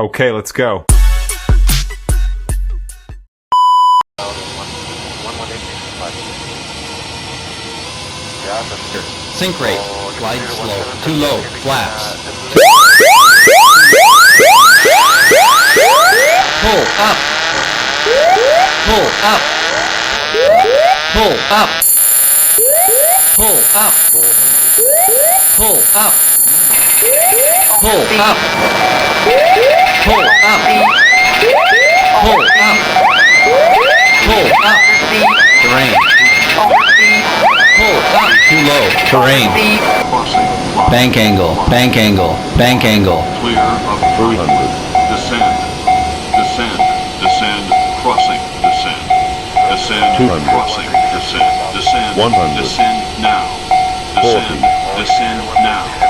Okay, let's go. Sink rate. Glide slow. Too low. Flaps. Pull up. Pull up. Pull up. Pull up. Pull up. Pull up. Pull up. Pull up. Pull up. Terrain. Pull up. Too low. Terrain. Bank angle. Bank angle. Bank angle. Clear of 300. Descend. Descend. Descend. Crossing. Descend. Descend. 200. Crossing. Descend. Descend. 100. Descend now. Descend. 40. Descend now.